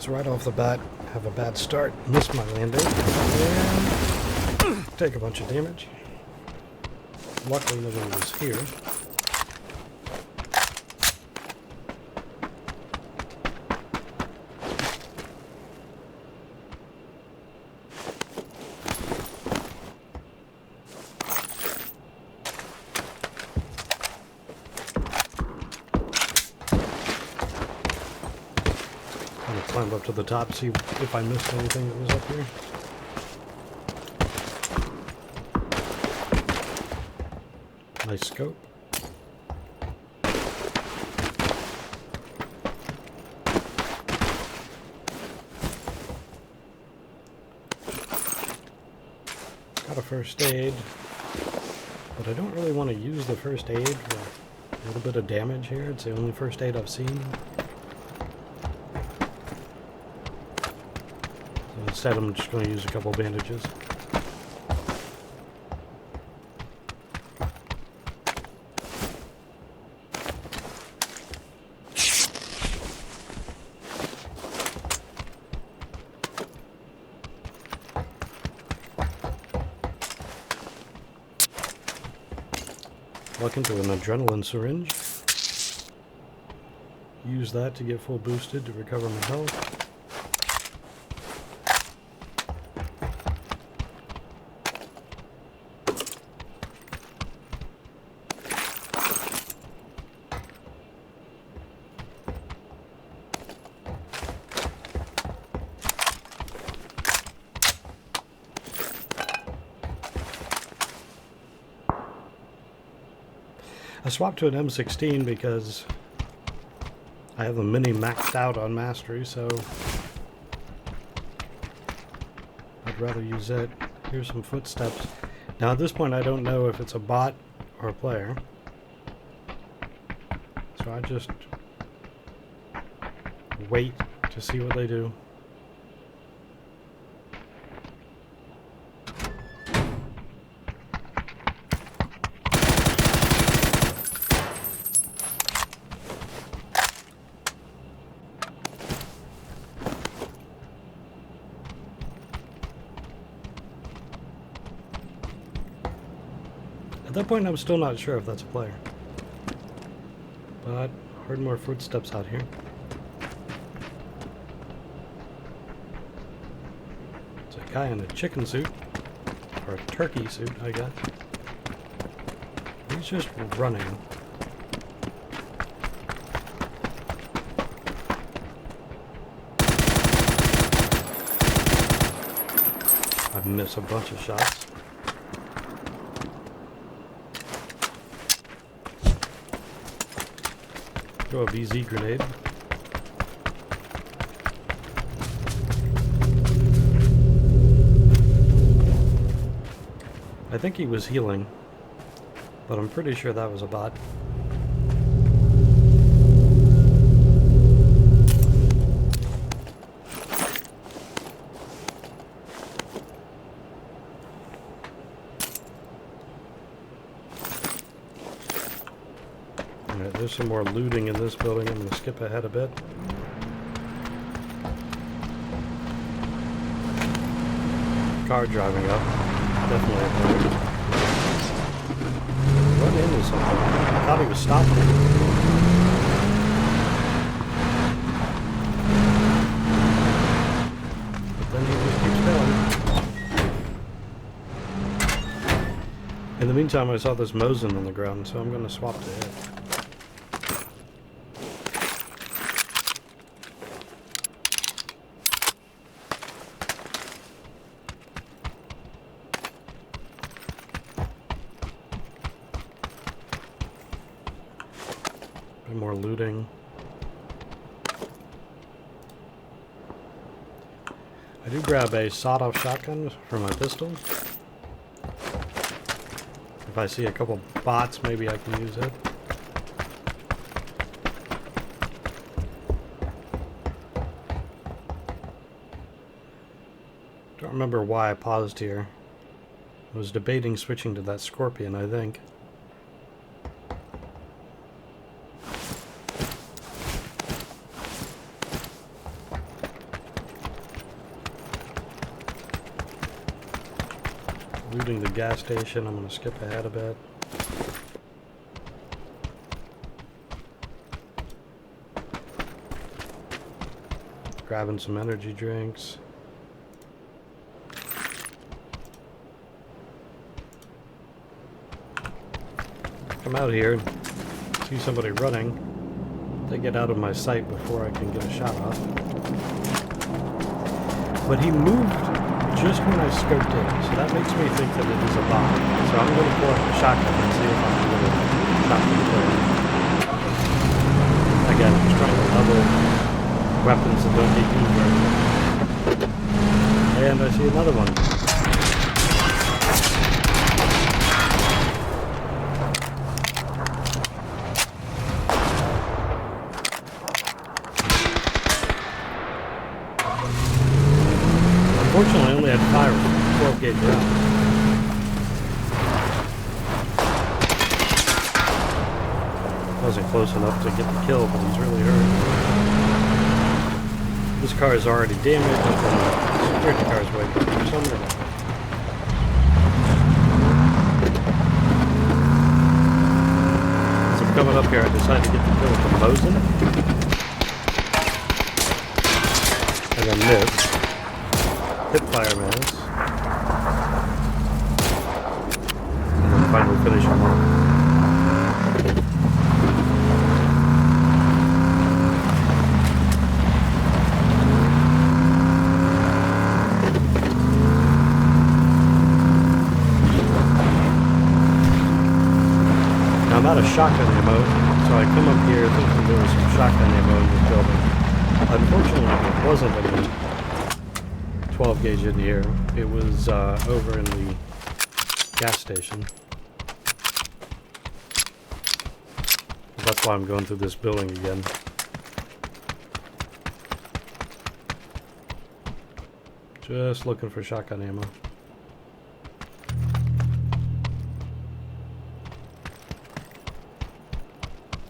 let's right off the bat have a bad start. Miss my landing. And take a bunch of damage. Luckily nobody was here. Climb up to the top, see if I missed anything that was up here. Nice scope. Got a first aid, but I don't really want to use the first aid for a little bit of damage here. It's the only first aid I've seen. Instead, I'm just going to use a couple bandages. Walk into an adrenaline syringe. Use that to get full boosted to recover my health. I swapped to an M16 because I have the mini maxed out on mastery, so I'd rather use it. Here's some footsteps. Now at this point I don't know if it's a bot or a player, so I just wait to see what they do. At that point, I'm still not sure if that's a player. But I heard more footsteps out here. It's a guy in a chicken suit. Or a turkey suit, I guess. He's just running. I've missed a bunch of shots. Throw a VZ grenade. I think he was healing, but I'm pretty sure that was a bot. Alright, there's some more looting in this building. I'm going to skip ahead a bit. Car driving up. Definitely a player. Run into something. I thought he was stopping. But then he just keeps going. In the meantime, I saw this Mosin on the ground, so I'm going to swap to it. More looting. I do grab a sawed-off shotgun for my pistol. If I see a couple bots, maybe I can use it. Don't remember why I paused here. I was debating switching to that Scorpion, I think. shooting the gas station. I'm going to skip ahead a bit. Grabbing some energy drinks. Come out here and see somebody running. They get out of my sight before I can get a shot off. But he moved just when I scoped in, so that makes me think that it is a bot. So I'm going to pull up the shotgun and see if I'm able to stop the player. Again, I'm just trying to level weapons that don't get used very much. And I see another one. Unfortunately, I only had 12 gauge rounds. Wasn't close enough to get the kill, but he's really hurt. This car is already damaged, and the security car is way back. There's so many. As I'm coming up here, I decided to get the kill with the Mosin. And I missed. Hip fire mass. And then finally finish him off. Now I'm out of shotgun ammo, so I come up here thinking there was some shotgun ammo in this building. Unfortunately, there wasn't any 12 gauge in here. It was over in the gas station. That's why I'm going through this building again. Just looking for shotgun ammo.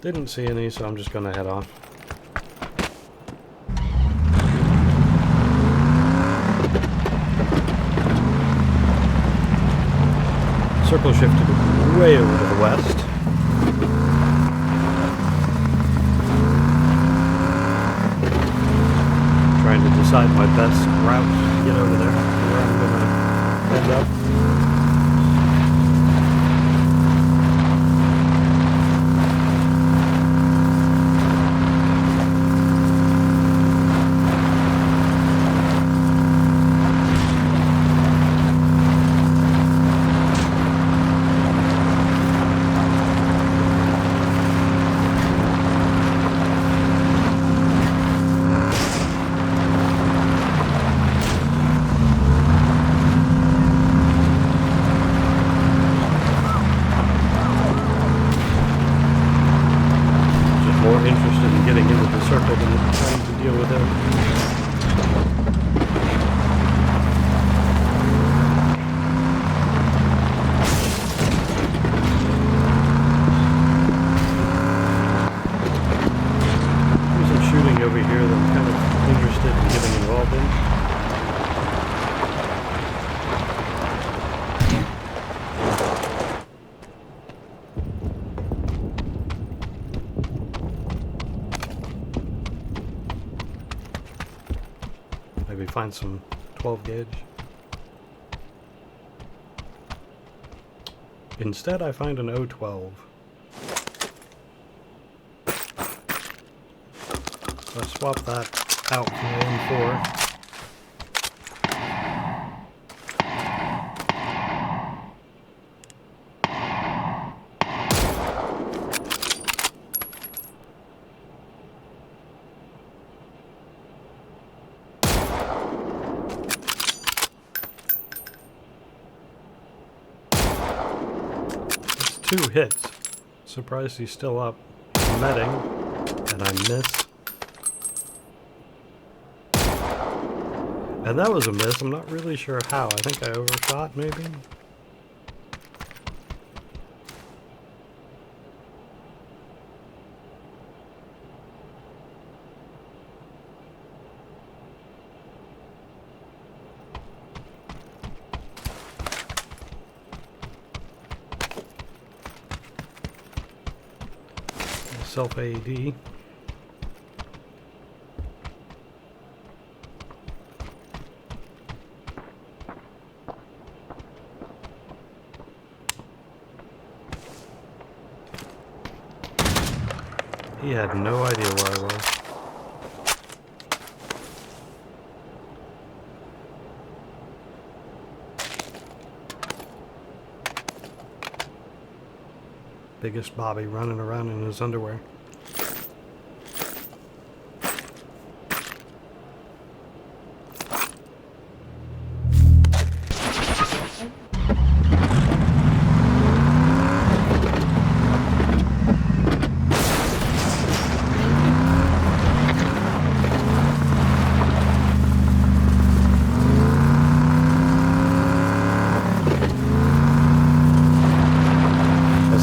Didn't see any, so I'm just gonna head off. Circle shifted way over to the west. Trying to decide my best route to get over there, where I'm gonna end up. Interested in getting into the circle than trying to deal with him. There's some shooting over here that I'm kind of interested in getting involved in. Maybe find some 12 gauge. Instead, I find an 012. So I swap that out for the M4. Two hits. Surprised he's still up. Metting, and I miss. And that was a miss. I'm not really sure how. I think I overshot, maybe? self AED. He had no idea where I was. Biggest Bobby running around in his underwear.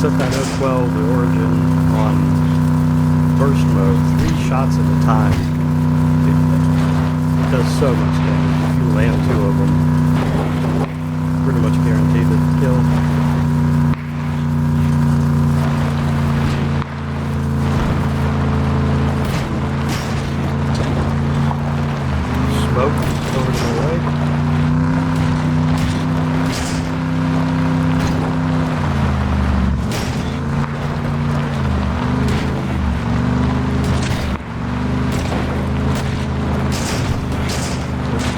Set that 012, the Origin, on burst mode, 3 shots at a time. It does so much damage. If you land 2 of them, pretty much guaranteed to kill. Smoke over to the right.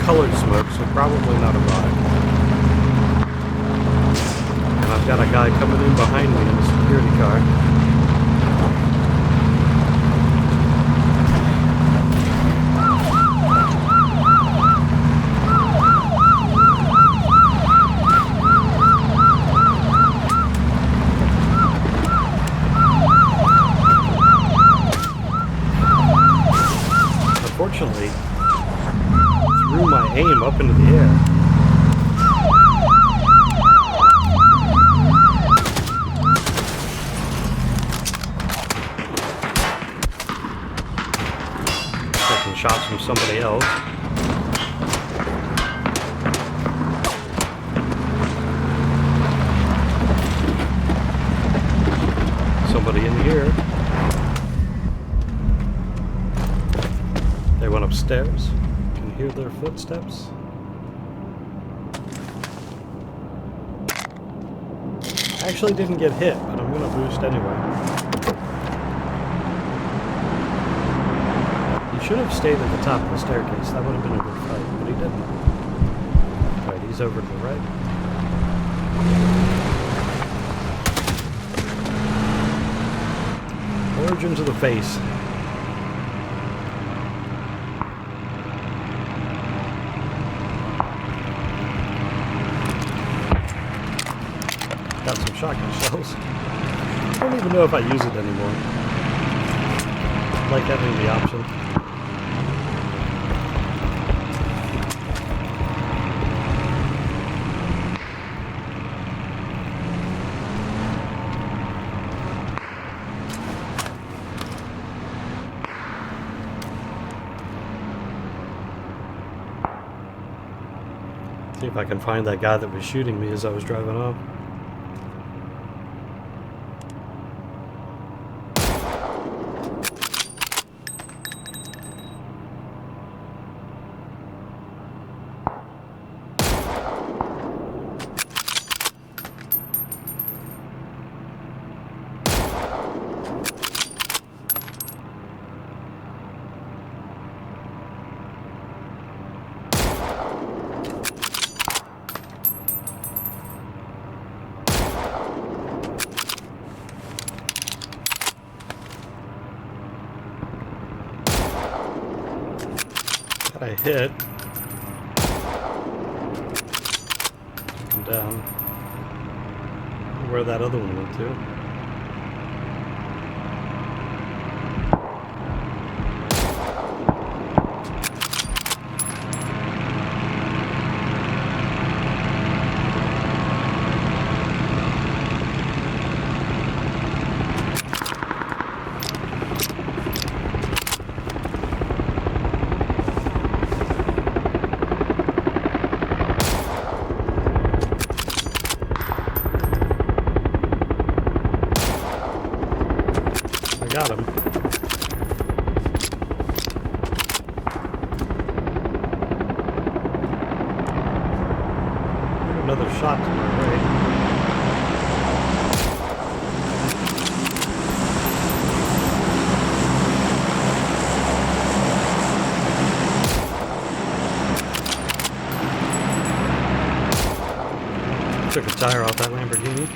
Colored smoke, so probably not a bot. And I've got a guy coming in behind me in a security car. Unfortunately, threw my aim up into the air. Taking shots from somebody else. Somebody in here. They went upstairs. Hear their footsteps. I actually didn't get hit, but I'm gonna boost anyway. He should have stayed at the top of the staircase. That would have been a good fight, but he didn't. Alright, he's over to the right. Origin to the face. Got some shotgun shells. I don't even know if I use it anymore. I like having the option. See if I can find that guy that was shooting me as I was driving off. I hit. Took him down. Where that other one went to. got him. Another shot to my right. Took a tire off that Lamborghini.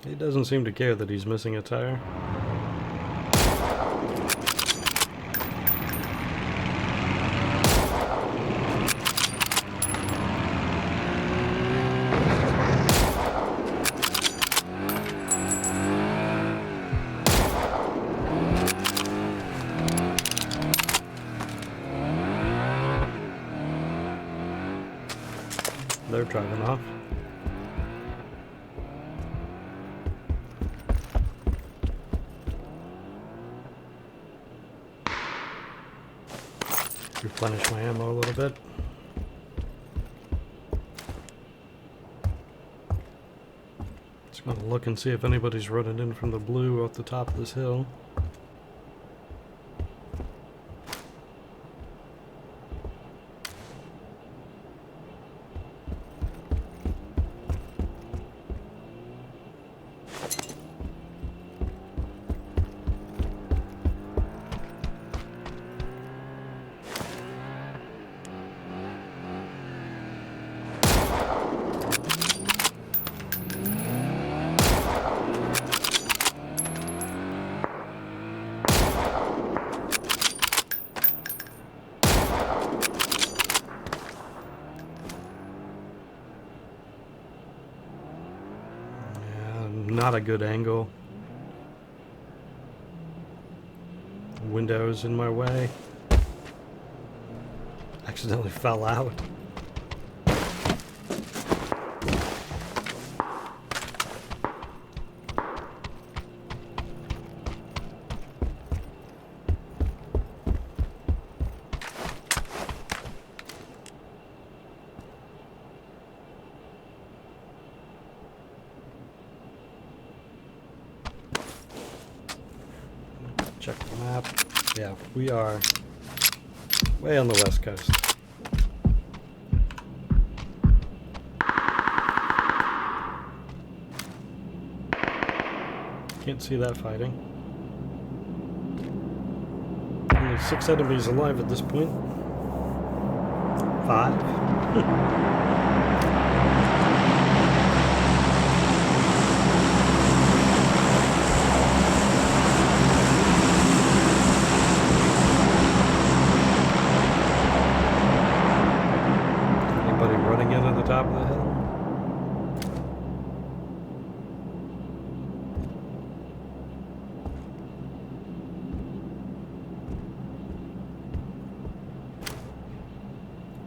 He doesn't seem to care that he's missing a tire. They're driving off. Replenish my ammo a little bit. Just gonna look and see if anybody's running in from the blue off the top of this hill. Not a good angle. Windows in my way. Accidentally fell out. Check the map. Yeah, we are way on the west coast. Can't see that fighting. Only 6 enemies alive at this point. 5. Running in at the top of the hill.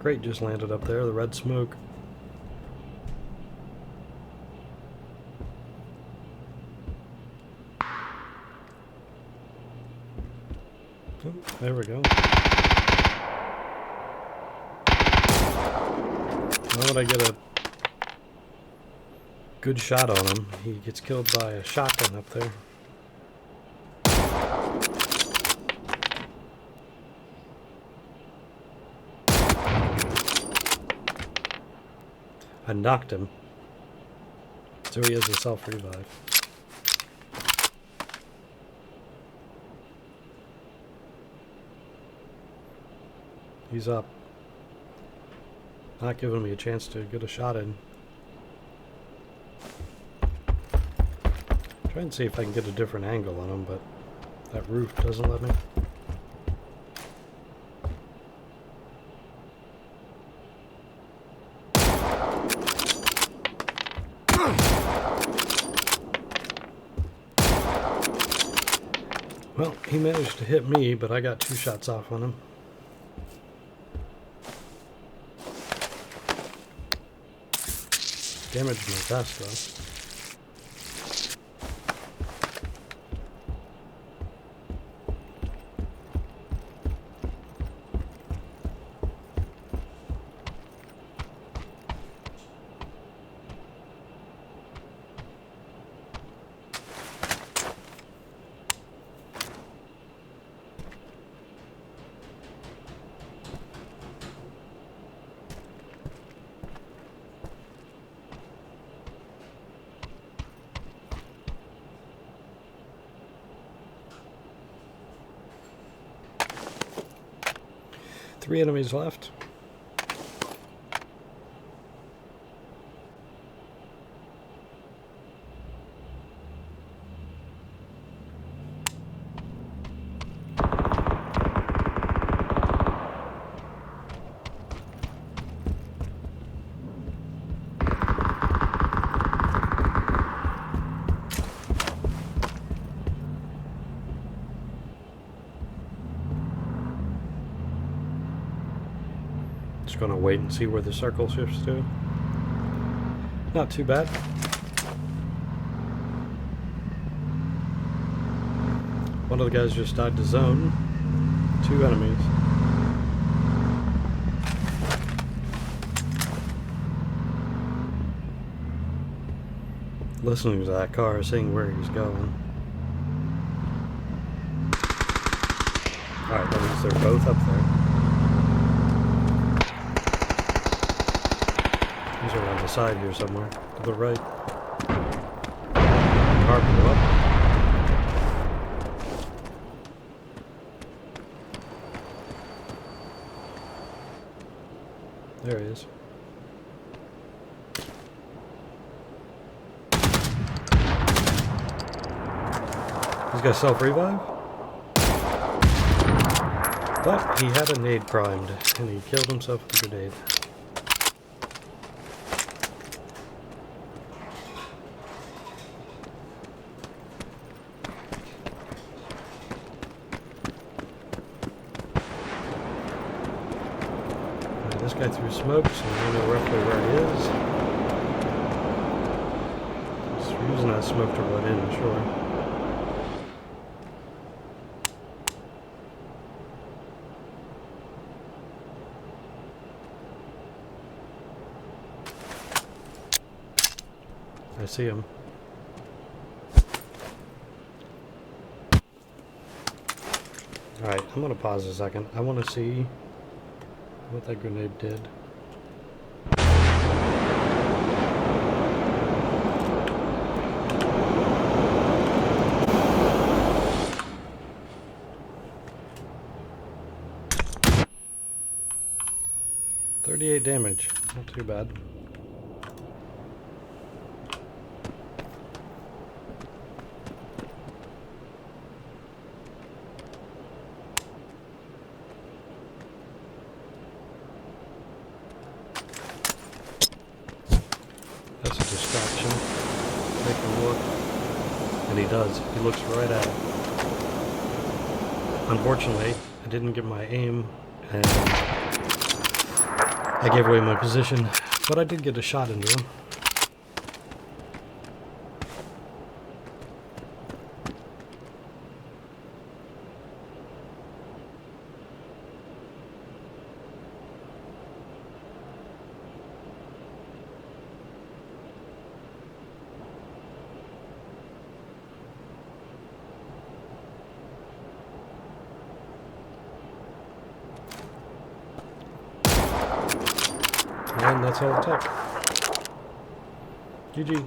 Crate just landed up there, the red smoke. Oh, there we go. Why would I get a good shot on him? He gets killed by a shotgun up there. I knocked him, so he has a self-revive. He's up. Not giving me a chance to get a shot in. Try and see if I can get a different angle on him, but that roof doesn't let me. Well, he managed to hit me, but I got 2 shots off on him. Damaged my vest, though. Three enemies left. Just gonna wait and see where the circle shifts to. Not too bad. One of the guys just died to zone. 2 enemies. Listening to that car, seeing where he's going. Alright, that means they're both up there. He's around the side here somewhere, to the right. Car blew up. There he is. He's got self-revive? But he had a nade primed, and he killed himself with a grenade. This guy threw smoke, so I know roughly where he is. Just using that smoke to run in, sure. I see him. Alright, I'm gonna pause a second. I want to see what that grenade did. $38 damage. Not too bad. That's a distraction. Take a look. And he does. He looks right at it. Unfortunately, I didn't get my aim, and I gave away my position, but I did get a shot into him. And that's all it took. GG.